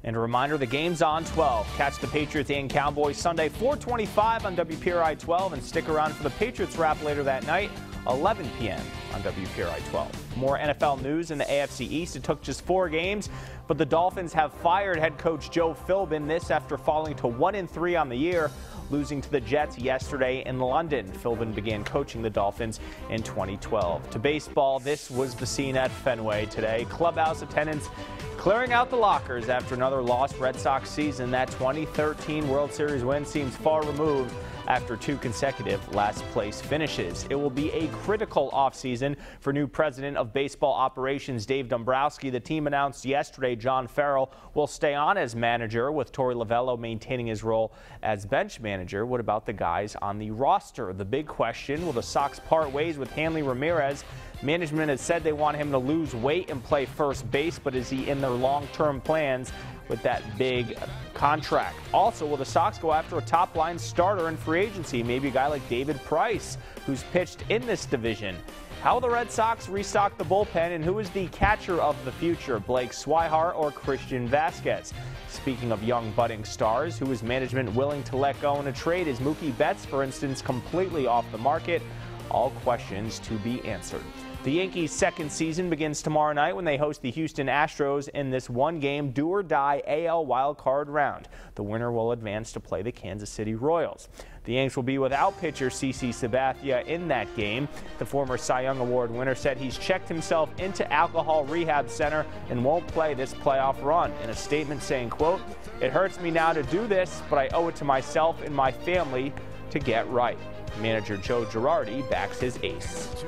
And a reminder, the game's on 12. Catch the Patriots and Cowboys Sunday, 4:25 on WPRI 12, and stick around for the Patriots wrap later that night, 11 p.m. on WPRI 12. More NFL news in the AFC East. It took just 4 games, but the Dolphins have fired head coach Joe Philbin. This after falling to 1-3 on the year, losing to the Jets yesterday in London. Philbin began coaching the Dolphins in 2012. To baseball, this was the scene at Fenway today. Clubhouse attendance clearing out the lockers after another lost Red Sox season. That 2013 World Series win seems far removed after 2 consecutive last-place finishes. It will be a critical offseason for new president of baseball operations Dave Dombrowski. The team announced yesterday John Farrell will stay on as manager, with Torey Lovello maintaining his role as bench manager. What about the guys on the roster? The big question, will the Sox part ways with Hanley Ramirez? Management has said they want him to lose weight and play first base, but is he in their long-term plans with that big contract? Also, will the Sox go after a top-line starter in free agency, maybe a guy like David Price, who's pitched in this division? How will the Red Sox restock the bullpen, and who is the catcher of the future, Blake Swihart or Christian Vasquez? Speaking of young budding stars, who is management willing to let go in a trade? Is Mookie Betts, for instance, completely off the market? All questions to be answered. The Yankees' second season begins tomorrow night when they host the Houston Astros in this one-game do-or-die AL wildcard round. The winner will advance to play the Kansas City Royals. The Yanks will be without pitcher CC Sabathia in that game. The former Cy Young Award winner said he's checked himself into alcohol rehab center and won't play this playoff run. In a statement saying, quote, "It hurts me now to do this, but I owe it to myself and my family to get right." Manager Joe Girardi backs his ace.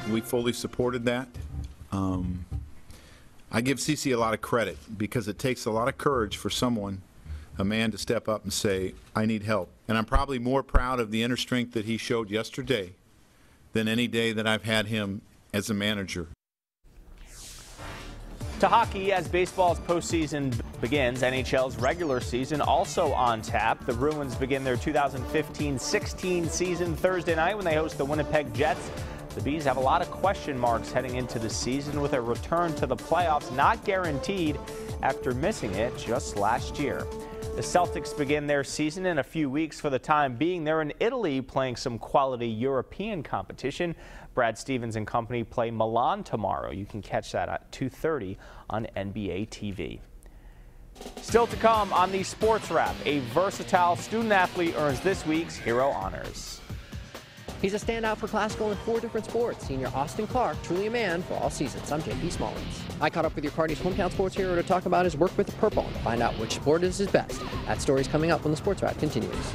We fully supported that. I give CC a lot of credit because it takes a lot of courage for someone, a man, to step up and say, I need help. And I'm probably more proud of the inner strength that he showed yesterday than any day that I've had him as a manager. To hockey, as baseball's postseason begins, NHL's regular season also on tap. The Bruins begin their 2015-16 season Thursday night when they host the Winnipeg Jets. The Bees have a lot of question marks heading into the season, with a return to the playoffs not guaranteed after missing it just last year. The Celtics begin their season in a few weeks. For the time being, they're in Italy playing some quality European competition. Brad Stevens and company play Milan tomorrow. You can catch that at 2:30 on NBA TV. Still to come on the Sports Wrap, a versatile student athlete earns this week's Hero Honors. He's a standout for classical in 4 different sports. Senior Austin Clark, truly a man for all seasons. I'm JP Smallins. I caught up with your Cardi's hometown sports hero to talk about his work with Purple and to find out which sport is his best. That story's coming up when the Sports Wrap continues.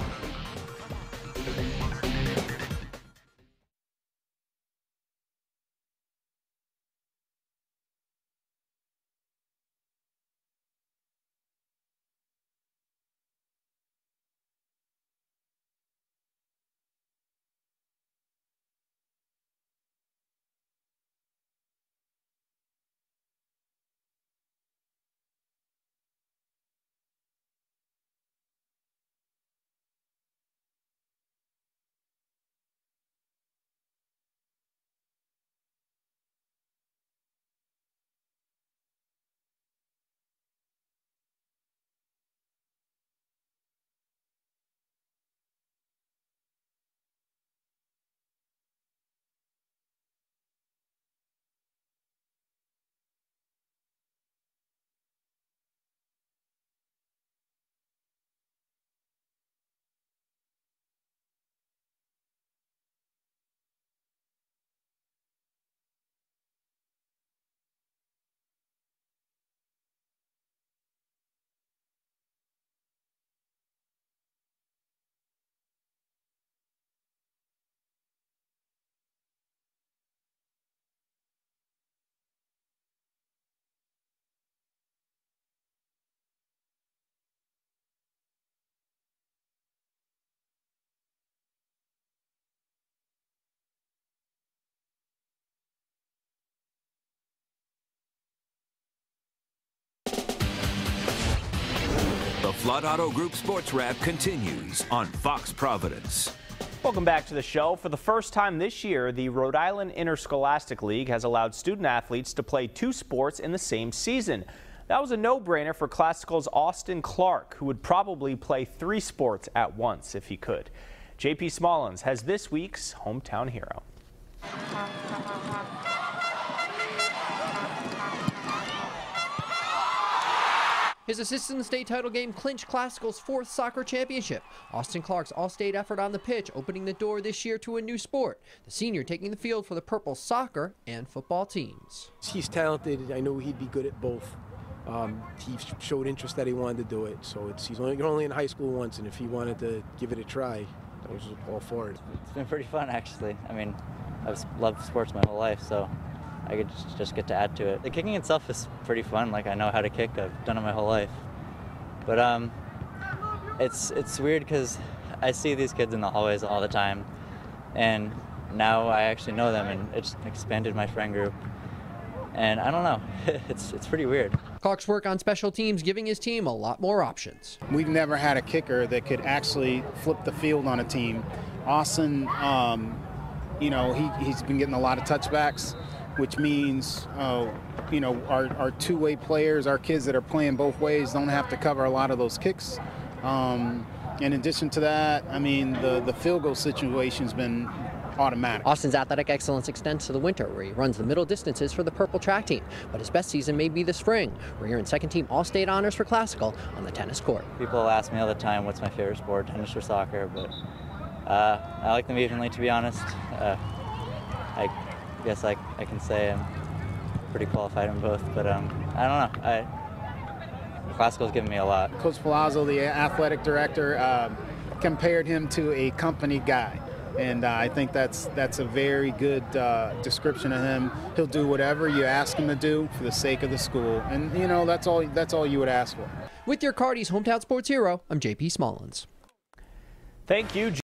The Flood Auto Group Sports Wrap continues on Fox Providence. Welcome back to the show. For the first time this year, the Rhode Island Interscholastic League has allowed student athletes to play 2 sports in the same season. That was a no-brainer for Classical's Austin Clark, who would probably play 3 sports at once if he could. JP Smallins has this week's hometown hero. His assist in the state title game clinched Classical's 4th soccer championship. Austin Clark's all-state effort on the pitch opening the door this year to a new sport. The senior taking the field for the Purple soccer and football teams. He's talented. I knew he'd be good at both. He showed interest that he wanted to do it. So he's only in high school once, and if he wanted to give it a try, I was all for it. It's been pretty fun, actually. I mean, I've loved sports my whole life, so I could just get to add to it. The kicking itself is pretty fun. Like, I know how to kick. I've done it my whole life. But it's weird because I see these kids in the hallways all the time, and now I actually know them, and it's expanded my friend group. And I don't know, it's pretty weird. Clark's work on special teams giving his team a lot more options. We've never had a kicker that could actually flip the field on a team. Austin, you know, he's been getting a lot of touchbacks, which means, you know, our two-way players, our kids that are playing both ways don't have to cover a lot of those kicks. In addition to that, I mean, the field goal situation's been automatic. Austin's athletic excellence extends to the winter, where he runs the middle distances for the Purple track team. But his best season may be the spring, where you're in second-team all-state honors for Classical on the tennis court. People ask me all the time what's my favorite sport, tennis or soccer, but I like them evenly, to be honest. I guess I can say I'm pretty qualified in both, but I don't know. Classical's given me a lot. Coach Palazzo, the athletic director, compared him to a company guy. And I think that's a very good description of him. He'll do whatever you ask him to do for the sake of the school. And, you know, that's all you would ask for. With your Cardi's hometown sports hero, I'm JP Smallins. Thank you.